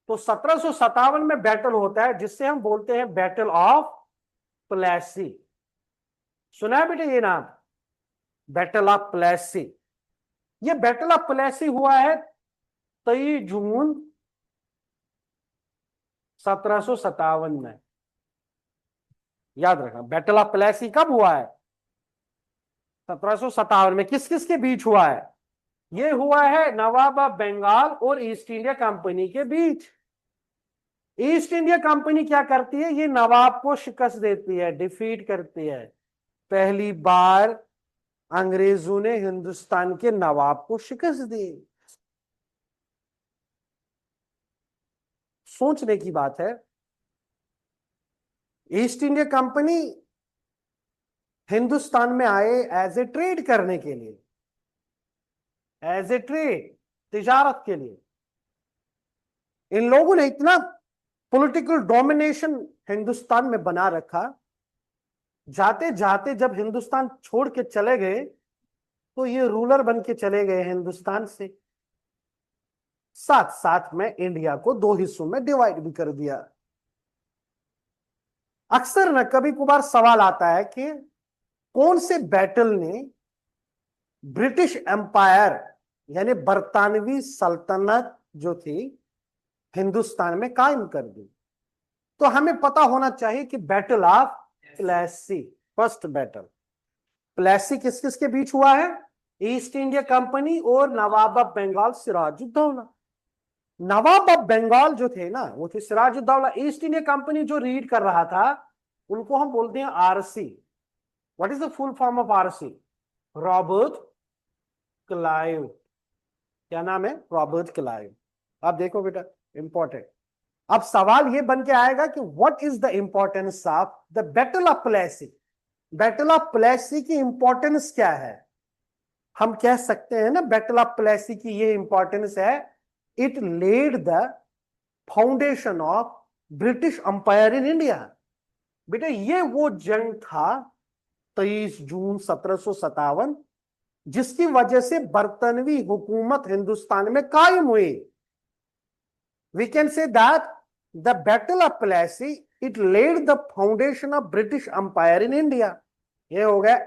तो 1757 में बैटल होता है जिससे हम बोलते हैं बैटल ऑफ प्लेसी। सुना है बेटे ये नाम, बैटल ऑफ प्लेसी। ये बैटल ऑफ प्लेसी हुआ है 23 जून 1757 में। याद रखना, बैटल ऑफ प्लेसी कब हुआ है? 1757 में। किस किस के बीच हुआ है? ये हुआ है नवाब ऑफ बंगाल और ईस्ट इंडिया कंपनी के बीच। ईस्ट इंडिया कंपनी क्या करती है? ये नवाब को शिकस्त देती है, डिफीट करती है। पहली बार अंग्रेजों ने हिंदुस्तान के नवाब को शिकस्त दी। सोचने की बात है। ईस्ट इंडिया कंपनी हिंदुस्तान में आए एज ए ट्रेड करने के लिए, एज ए ट्रेड, तिजारत के लिए। इन लोगों ने इतना पॉलिटिकल डोमिनेशन हिंदुस्तान में बना रखा, जाते जाते जब हिंदुस्तान छोड़ के चले गए तो ये रूलर बन के चले गए हिंदुस्तान से। साथ साथ में इंडिया को दो हिस्सों में डिवाइड भी कर दिया। अक्सर न कभी कभार सवाल आता है कि कौन से बैटल ने ब्रिटिश एम्पायर यानी बरतानवी सल्तनत जो थी हिंदुस्तान में कायम कर दी। तो हमें पता होना चाहिए कि battle of Plassey, first battle Plassey किस किस के बीच हुआ है? ईस्ट इंडिया कंपनी और नवाब ऑफ बंगाल सिराजुद्दौला। नवाब ऑफ बंगाल जो थे ना, वो थे सिराजुद्दौला। ईस्ट इंडिया कंपनी जो रीड कर रहा था उनको हम बोलते हैं RC. What is the full form of RC? Robert Clive. क्या नाम है? Robert Clive. आप देखो बेटा, इंपॉर्टेंट। अब सवाल ये बन के आएगा कि what is the importance of the battle of Plassey? Battle of Plassey की इंपॉर्टेंस क्या है? हम कह सकते हैं ना, बैटल ऑफ प्लेसी की ये इंपॉर्टेंस है, it led the foundation of British empire in India. बेटा ये वो जंग था 23 जून 1757 जिसकी वजह से बरतानवी हुकूमत हिंदुस्तान में कायम हुई। We can say that the battle of Plassey it led the foundation of British empire in India. ये हो गया